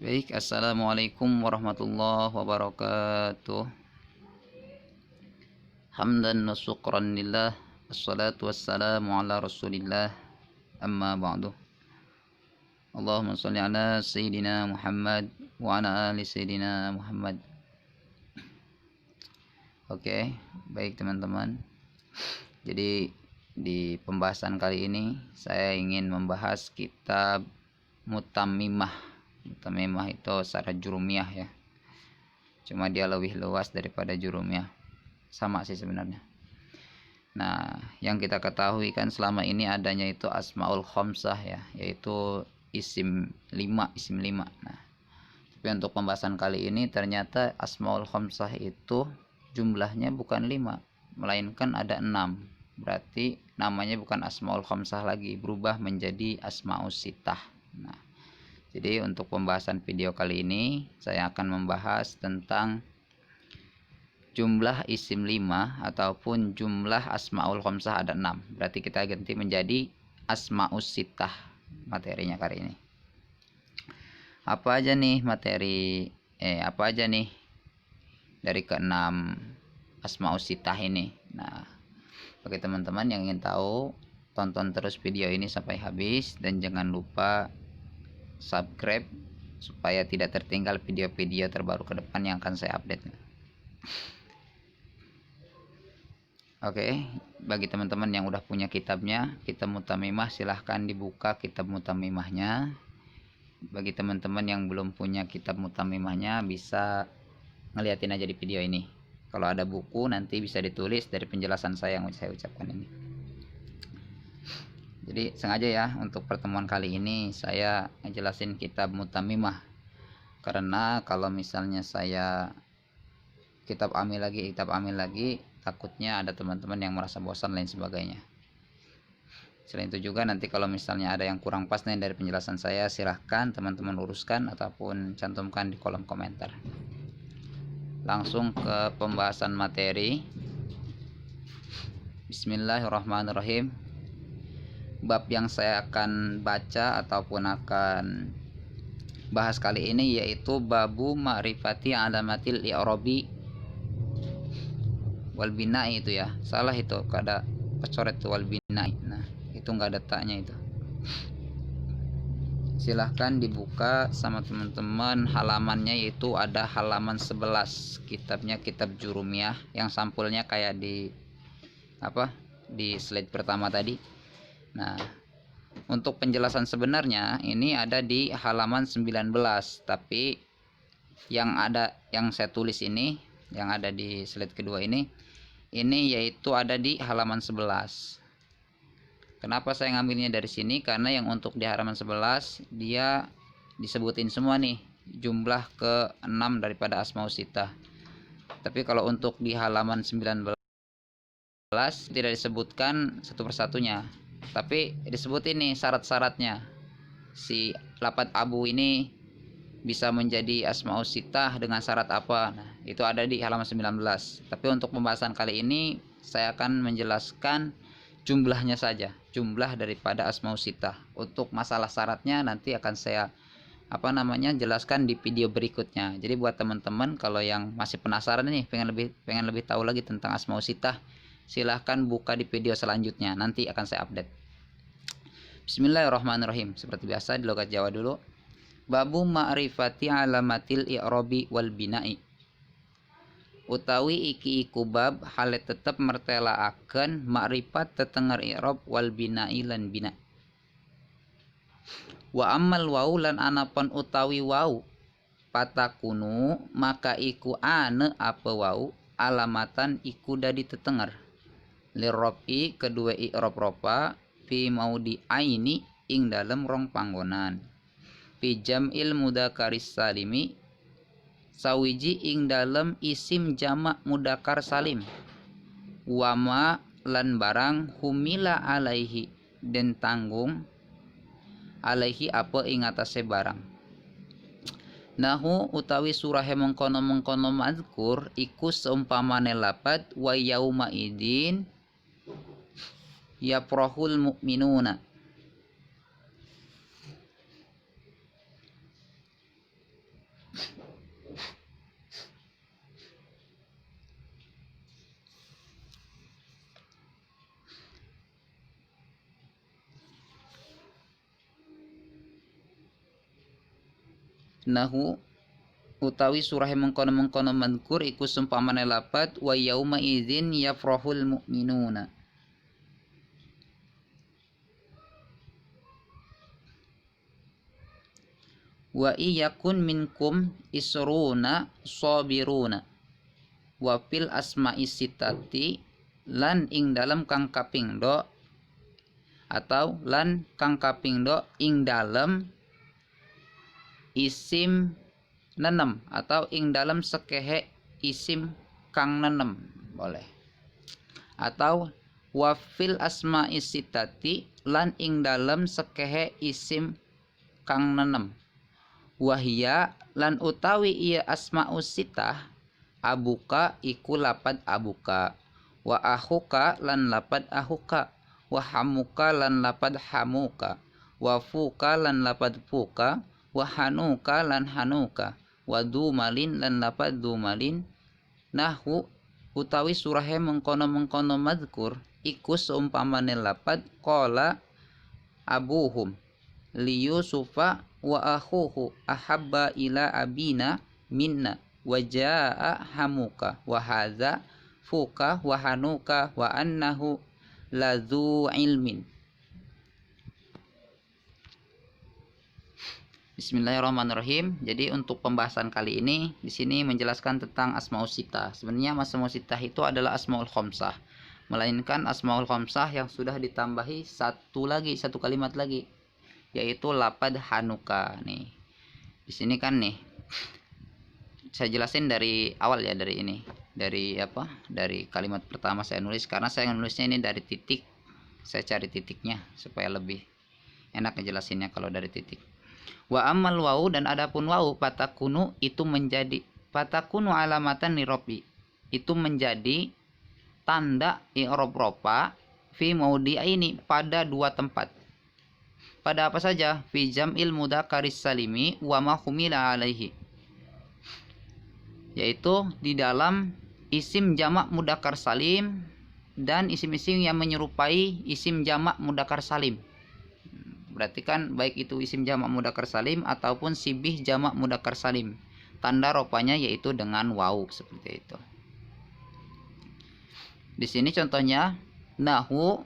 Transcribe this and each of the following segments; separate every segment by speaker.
Speaker 1: Baik, assalamualaikum warahmatullahi wabarakatuh. Hamdan wa syukran lillah, assalatu wassalamu ala rasulillah, amma ba'du. Allahumma salli ala sayyidina Muhammad wa ala ali sayyidina Muhammad. Oke, baik teman-teman. Jadi di pembahasan kali ini saya ingin membahas kitab Mutammimah. Mutammimah itu syarat jurumiyah ya. Cuma dia lebih luas daripada jurumiyah. Sama sih sebenarnya. Nah, yang kita ketahui kan selama ini adanya itu asmaul khamsah ya, yaitu isim 5, isim 5. Nah, tapi untuk pembahasan kali ini ternyata asmaul khamsah itu jumlahnya bukan 5, melainkan ada 6. Berarti namanya bukan asmaul khamsah lagi, berubah menjadi asmaus sittah. Nah, jadi untuk pembahasan video kali ini saya akan membahas tentang jumlah isim 5 ataupun jumlah asmaul khamsah ada 6. Berarti kita ganti menjadi asmaus sittah materinya kali ini. Apa aja nih materi apa aja nih dari keenam asmaus sittah ini. Nah, bagi teman-teman yang ingin tahu, tonton terus video ini sampai habis dan jangan lupa subscribe supaya tidak tertinggal video-video terbaru ke depan yang akan saya update. Oke, bagi teman-teman yang udah punya kitabnya, kitab Mutammimah, silahkan dibuka kitab Mutammimahnya. Bagi teman-teman yang belum punya kitab Mutammimahnya, bisa ngeliatin aja di video ini. Kalau ada buku nanti bisa ditulis dari penjelasan saya yang saya ucapkan ini. Jadi sengaja ya untuk pertemuan kali ini saya ngejelasin kitab Mutammimah. Karena kalau misalnya saya kitab amil lagi, takutnya ada teman-teman yang merasa bosan lain sebagainya. Selain itu juga nanti kalau misalnya ada yang kurang pas nih dari penjelasan saya, silahkan teman-teman luruskan ataupun cantumkan di kolom komentar. Langsung ke pembahasan materi. Bismillahirrahmanirrahim. Bab yang saya akan baca ataupun akan bahas kali ini yaitu babu ma'rifati alamatil i'rabi wal bina'i. Itu ya, salah itu, kada kecoret tuh wal bina'i. Nah, itu nggak ada taknya itu. Silahkan dibuka sama teman-teman halamannya, yaitu ada halaman 11. Kitabnya kitab jurumiyah yang sampulnya kayak di slide pertama tadi. Nah, untuk penjelasan sebenarnya ini ada di halaman 19, tapi yang saya tulis ini, yang ada di slide kedua ini yaitu ada di halaman 11. Kenapa saya ngambilnya dari sini? Karena yang untuk di halaman 11 dia disebutin semua nih jumlah ke-6 daripada asmaus sittah. Tapi kalau untuk di halaman 19 tidak disebutkan satu persatunya, tapi disebut ini syarat-syaratnya. Si lafadz abu ini bisa menjadi asmaus sittah dengan syarat apa. Nah, itu ada di halaman 19. Tapi untuk pembahasan kali ini saya akan menjelaskan jumlahnya saja, jumlah daripada asmaus sittah. Untuk masalah syaratnya nanti akan saya jelaskan di video berikutnya. Jadi buat teman-teman kalau yang masih penasaran nih, pengen lebih tahu lagi tentang asmaus sittah, silahkan buka di video selanjutnya, nanti akan saya update. Bismillahirrahmanirrahim. Seperti biasa di logat Jawa dulu. Babu ma'rifati alamatil i'rabi wal bina'i. Utawi iki iku bab hale tetep mertelaaken ma'rifat tetenger i'rab wal bina'i lan bina. Wa ammal wau lan anapun utawi wau patakunu maka iku ane apa wau alamatan iku dadi tetenger lirrobi kedua i'rab ropa fi maudi aini ing dalem rong panggonan. Fi jam'il mudakaris salimi sawiji ing dalem isim jamak mudakar salim. Wama lan barang humila alaihi den tanggung alaihi apa ing atase barang. Nahu utawi surahe mengkono mazkur iku seumpamane lafadz wa yauma idin yaprahul mu'minuna. nahu utawi surah mengkono-mengkono madkur iku sumpamane lapad wa yauma idzin yafrahul mu'minuna. Wa iyakun minkum isruna sabiruna wa fil asma'i sitati lan ing dalam kang kaping do atau lan kang kaping do ing dalam isim nenem atau ing dalam sekehe isim kang nenem boleh, atau wa fil asma'i sitati lan ing dalam sekehe isim kang nenem. Wahia lan utawi iya asma'u sitah abuka iku lapad abuka, wa ahuka lan lapad ahuka, wa hamuka lan lapad hamuka, wa fuka lan lapad fuka, wa hanuka lan hanuka, wa dumalin lan lapad dumalin. Nahu utawi surahe mengkono-mengkono madkur iku seumpamane lapad qala abuhum li Yusufa wa akhuhu ahabba ila abina minna wa jaa hamuka wa hadza fuka wa hanuka wa annahu ladzu ilmin. Bismillahirrahmanirrahim. Jadi untuk pembahasan kali ini di sini menjelaskan tentang asmaul sitah. Sebenarnya asmaul sitah itu adalah asmaul khamsah, melainkan asmaul khamsah yang sudah ditambahi satu kalimat lagi, yaitu lapad hanuka. Nih di sini kan nih saya jelasin dari awal ya, dari ini, dari kalimat pertama saya nulis, karena saya nulisnya ini dari titik, saya cari titiknya supaya lebih enak ngejelasinnya kalau dari titik. Wa amal wau, dan adapun wau patakunu itu menjadi patakunu alamatan nirobi, itu menjadi tanda i'rab ropa fi maudhi'aini pada dua tempat. Pada apa saja? Fi jam'il mudzakkharis salimi wa ma humila alaihi, yaitu di dalam isim jamak mudzakkar salim dan isim-isim yang menyerupai isim jamak mudzakkar salim. Berarti kan baik itu isim jamak mudzakkar salim ataupun sibih jamak mudzakkar salim, tanda ropanya yaitu dengan waw, seperti itu. Di sini contohnya nahu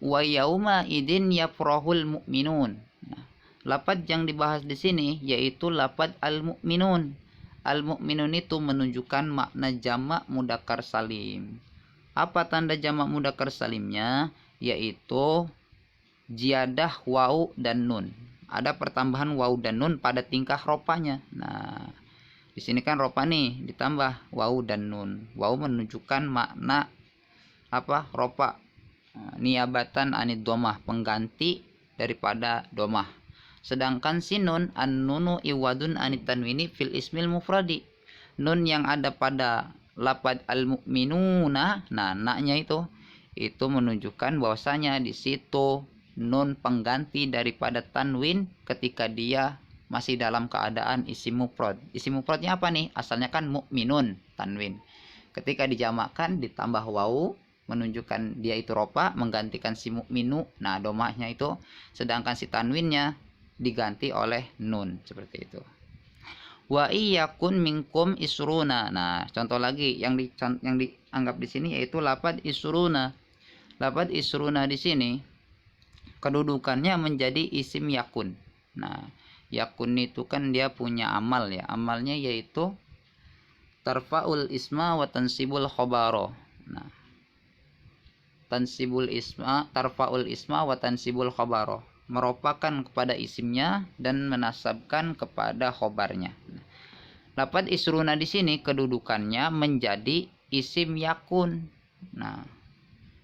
Speaker 1: wa yauma idin yafrahul mu'minun. Nah, lapad yang dibahas di sini yaitu lapad al-mu'minun. Al-mu'minun itu menunjukkan makna jamak mudzakkar salim. Apa tanda jamak mudzakkar salimnya? Yaitu ziyadah waw dan nun. Ada pertambahan waw dan nun pada tingkah ropanya. Nah, di sini kan ropa nih ditambah waw dan nun. Waw menunjukkan makna ropa, niabatan anid domah, pengganti daripada domah. Sedangkan si nun an-nunu iwadun anit tanwini fil ismil mufradi. Nun yang ada pada lapad al-mu'minuna, nah naknya itu menunjukkan bahwasanya di situ nun pengganti daripada tanwin ketika dia masih dalam keadaan isim mufrad. Isim mufradnya apa nih? Asalnya kan mu'minun, tanwin. Ketika dijamakkan ditambah waw menunjukkan dia itu ropa, menggantikan si mu'minu, nah domahnya itu, sedangkan si tanwinnya diganti oleh nun, seperti itu. Wa iyakun minkum isruna. Nah, contoh lagi yang dianggap di sini yaitu lapad isruna. Lapad isruna di sini kedudukannya menjadi isim yakun. Nah, yakun itu kan dia punya amal ya. Amalnya yaitu tarfaul isma wa tansibul khobaro. Nah, tansibul isma, tarfaul isma wa tansibul khobaro, merupakan kepada isimnya dan menasabkan kepada khobarnya. Nah, lapad isruna di sini kedudukannya menjadi isim yakun. Nah,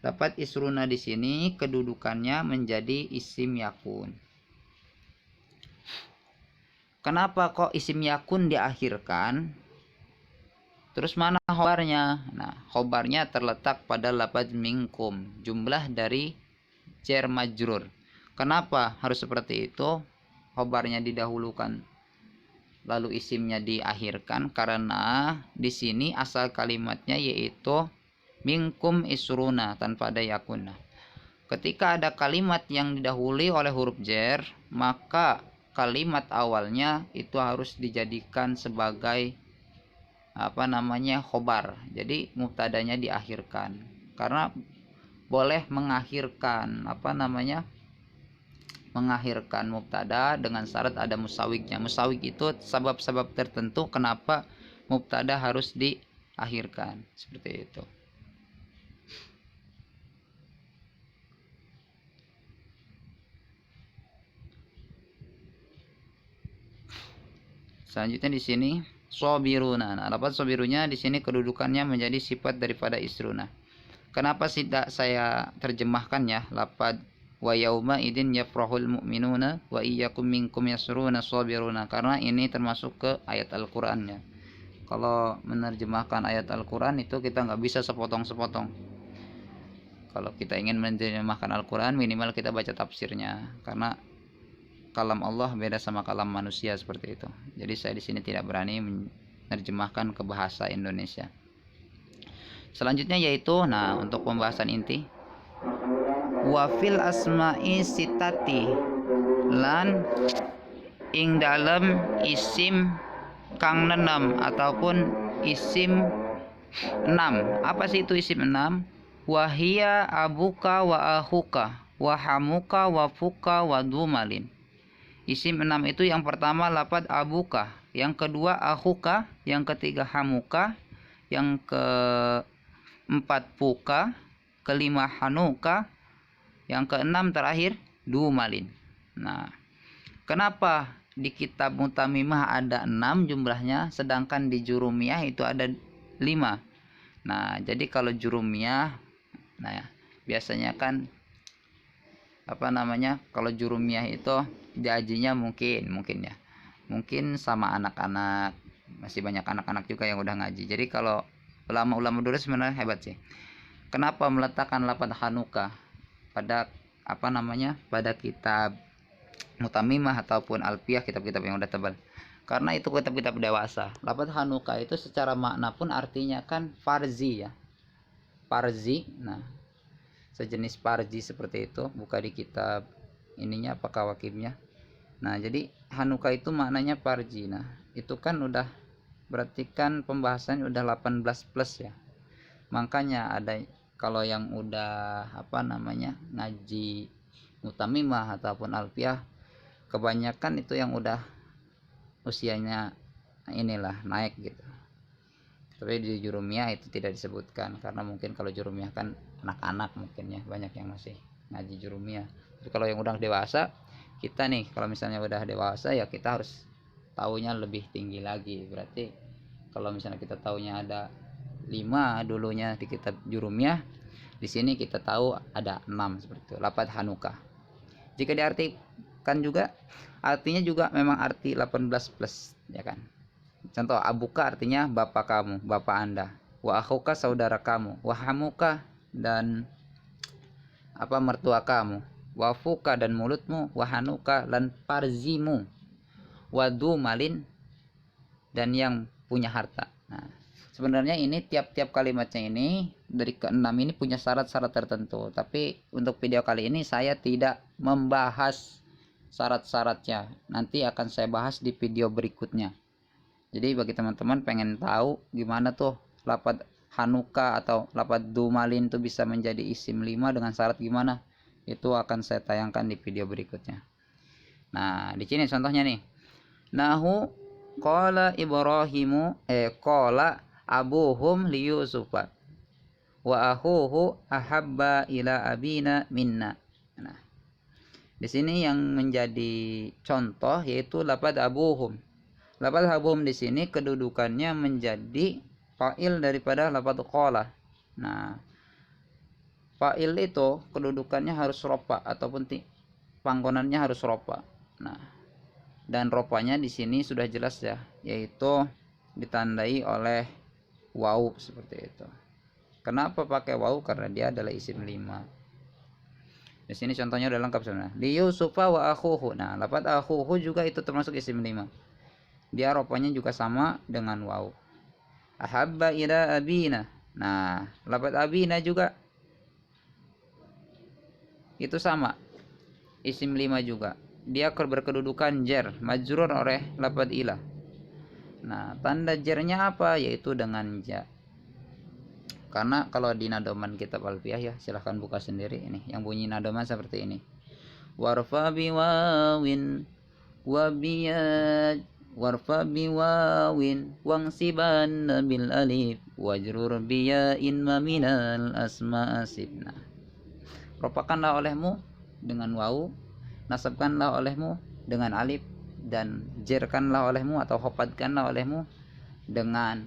Speaker 1: lapad isruna di sini kedudukannya menjadi isim yakun. Kenapa kok isim yakun diakhirkan? Terus mana khobarnya? Nah, khobarnya terletak pada lapad minkum, jumlah dari jar majrur. Kenapa harus seperti itu? Khobarnya didahulukan lalu isimnya diakhirkan karena di sini asal kalimatnya yaitu minkum isruna tanpa ada yakun. Ketika ada kalimat yang didahului oleh huruf jar, maka kalimat awalnya itu harus dijadikan sebagai khobar. Jadi mubtadanya diakhirkan. Karena boleh mengakhirkan mengakhirkan mubtada dengan syarat ada musawiknya. Musawik itu sebab-sebab tertentu kenapa mubtada harus diakhirkan, seperti itu. Selanjutnya di sini sobiruna. Nah, lafaz sobirunya di sini kedudukannya menjadi sifat daripada isruna. Kenapa tidak saya terjemahkan ya lafaz wa yauma idin yafrahul mu'minuna wa iyyakum minkum yasruna sobiruna, karena ini termasuk ke ayat Al-Qur'annya. Kalau menerjemahkan ayat Al-Qur'an itu kita nggak bisa sepotong-sepotong. Kalau kita ingin menerjemahkan Al-Qur'an minimal kita baca tafsirnya, karena kalam Allah beda sama kalam manusia, seperti itu. Jadi saya di sini tidak berani menerjemahkan ke bahasa Indonesia. Selanjutnya yaitu untuk pembahasan inti, wafil asma'i sitati, lan ing dalam isim kang 6 ataupun isim 6. Apa sih itu isim 6? Wahia abuka wa ahuka wa hamuka wa fuka wa dumalin. Isim 6 itu yang pertama lafaz abuka, yang kedua ahuka, yang ketiga hamuka, yang keempat fuka, kelima hanuka, yang keenam terakhir dumalin. Nah, kenapa di kitab Mutamimah ada 6 jumlahnya, sedangkan di Jurumiyah itu ada 5? Nah, jadi kalau Jurumiyah, biasanya kan kalau Jurumiyah itu diajinya mungkin sama anak-anak, masih banyak anak-anak juga yang udah ngaji. Jadi kalau ulama-ulama dulu sebenarnya hebat sih. Kenapa meletakkan lafaz hanuka pada pada kitab Mutamimah ataupun Alfiyah, kitab-kitab yang udah tebal? Karena itu kitab-kitab dewasa. Lafaz hanuka itu secara makna pun artinya kan farzi ya. Farzi. Nah, sejenis parji seperti itu, buka di kitab ininya apa kawakibnya. Nah, jadi hanuka itu maknanya parji. Nah, itu kan udah berarti kan pembahasannya udah 18 plus ya. Makanya ada, kalau yang udah ngaji Mutamimah ataupun Alfiyah, kebanyakan itu yang udah usianya naik gitu. Tapi di Jurumiyah itu tidak disebutkan, karena mungkin kalau Jurumiyah kan anak-anak mungkin ya, banyak yang masih ngaji Jurumiyah. Tapi kalau yang udah dewasa, kita nih kalau misalnya udah dewasa ya kita harus taunya lebih tinggi lagi. Berarti kalau misalnya kita taunya ada 5 dulunya di kitab Jurumiyah, di sini kita tahu ada 6, seperti itu. Lafaz hanuka jika diartikan juga artinya juga memang arti 18 plus ya kan. Contoh, abuka artinya bapak kamu, bapak anda. Wa akhuka saudara kamu. Wa hamuka dan mertua kamu. Wa fuka dan mulutmu. Wa hanuka dan parzimu. Wa dumalin dan yang punya harta. Nah, sebenarnya ini tiap-tiap kalimatnya ini dari ke-6 ini punya syarat-syarat tertentu. Tapi untuk video kali ini saya tidak membahas syarat-syaratnya. Nanti akan saya bahas di video berikutnya. Jadi bagi teman-teman pengen tahu gimana tuh lafaz hanuka atau lafaz dumalin tuh bisa menjadi isim 5 dengan syarat gimana, itu akan saya tayangkan di video berikutnya. Nah, di sini contohnya nih. Nahu qala Ibrahimu qala abuhum li Yusufa wa ahuhu ahabba ila abina minna. Nah, di sini yang menjadi contoh yaitu lafaz abuhum. Lafaz abuhum di sini kedudukannya menjadi fa'il daripada lafaz qala. Nah, fa'il itu kedudukannya harus rofa ataupun panggonannya harus rofa. Nah, dan ropanya di sini sudah jelas ya, yaitu ditandai oleh waw seperti itu. Kenapa pakai waw? Karena dia adalah isim 5. Di sini contohnya udah lengkap sebenarnya. Li Yusufa wa akhuhu. Nah, lafaz akhuhu juga itu termasuk isim 5. Dia ropanya juga sama dengan waw. Ahabba ila abina. Nah, lafaz abina juga itu sama, isim 5 juga. dia berkedudukan jar, majrur oleh lafadz ilah. Nah, tanda jarnya apa? Yaitu dengan ja. Karena kalau di nadoman kitab Alfiyah ya, silahkan buka sendiri ini. Yang bunyi nadoman seperti ini. Warfa biwawin wabiyad warfa biwawin wangsiban bil alif wajrur biyain maminal asma asibna. Ropakanlah olehmu dengan wawu, nasabkanlah olehmu dengan alif, dan jerkanlah olehmu atau hopadkanlah olehmu dengan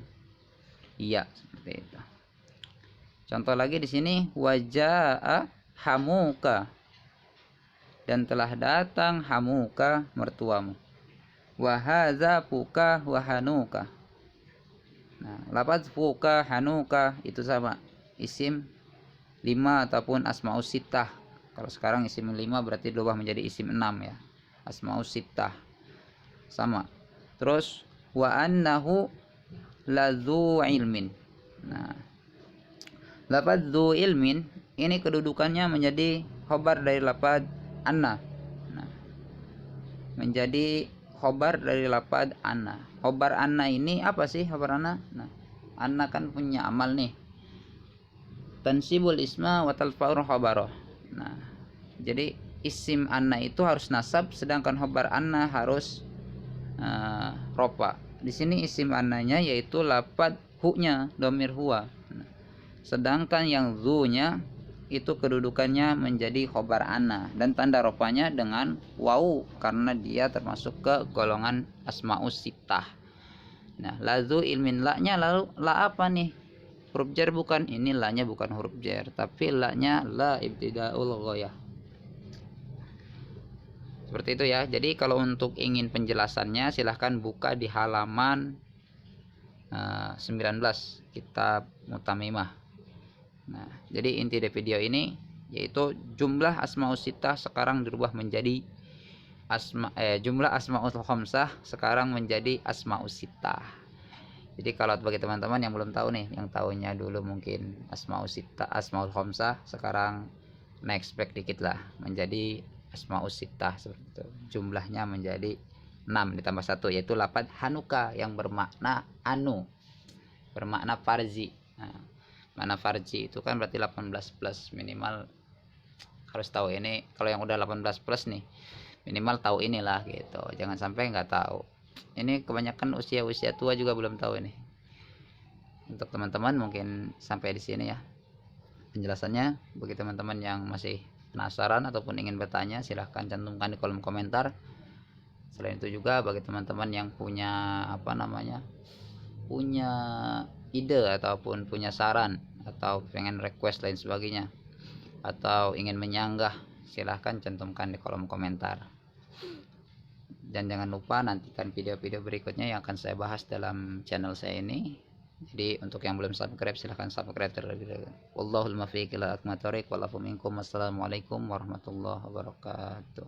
Speaker 1: iya, seperti itu. Contoh lagi di sini, wajaa hamuka, dan telah datang hamuka mertuamu. Wahaza fuka wahanuka. Nah, lafaz fuka hanuka itu sama, isim 5 ataupun asmaus sittah. Kalau sekarang isim 5 berarti berubah menjadi isim 6 ya. Asmaus sittah. Sama. Terus wa annahu ladzu ilmin. Nah, lafaz dzu ilmin ini kedudukannya menjadi khobar dari lafaz anna. Nah, menjadi khobar dari lafaz anna. Khobar anna ini apa sih khobar anna? Nah, anna kan punya amal nih. Tansibul isma wa talfa'ur khabaroh. Nah, jadi isim anna itu harus nasab, sedangkan khobar anna harus ropa. Di sini isim annanya yaitu lafaz hu-nya, domir huwa. Nah, sedangkan yang zu-nya itu kedudukannya menjadi khobar anna, dan tanda ropanya dengan wawu karena dia termasuk ke golongan asmaus sittah. Nah, lazu ilmin la-nya, lalu la apa nih? Huruf jar bukan, ini la-nya bukan huruf jar, tapi la-nya la ibtidaul ghayah. Seperti itu ya. Jadi kalau untuk ingin penjelasannya silahkan buka di halaman 19 kitab Mutamimah. Nah, jadi inti dari video ini yaitu jumlah asmaus sittah sekarang dirubah menjadi jumlah asmaul khamsah sekarang menjadi asmaus sittah. Jadi kalau bagi teman-teman yang belum tahu nih, yang tahunya dulu mungkin asmaul sittah, asmaul khamsah, sekarang naik spek dikit lah menjadi asmaus sittah seperti itu. Jumlahnya menjadi 6 ditambah 1, yaitu lafaz hanuka yang bermakna anu, bermakna farzi. Nah, mana farji itu kan berarti 18 plus, minimal harus tahu ini. Kalau yang udah 18 plus nih, minimal tahu inilah gitu. Jangan sampai nggak tahu. Ini kebanyakan usia-usia tua juga belum tahu ini. Untuk teman-teman mungkin sampai di sini ya penjelasannya. Bagi teman-teman yang masih penasaran ataupun ingin bertanya, silahkan cantumkan di kolom komentar. Selain itu juga bagi teman-teman yang punya punya ide ataupun punya saran atau pengen request lain sebagainya atau ingin menyanggah, silahkan cantumkan di kolom komentar. Dan jangan lupa nantikan video-video berikutnya yang akan saya bahas dalam channel saya ini. Jadi untuk yang belum subscribe silahkan subscribe terlebih dahulu. Wallahul muwaffiq ila aqwamit thoriq. Wassalamualaikum warahmatullahi wabarakatuh.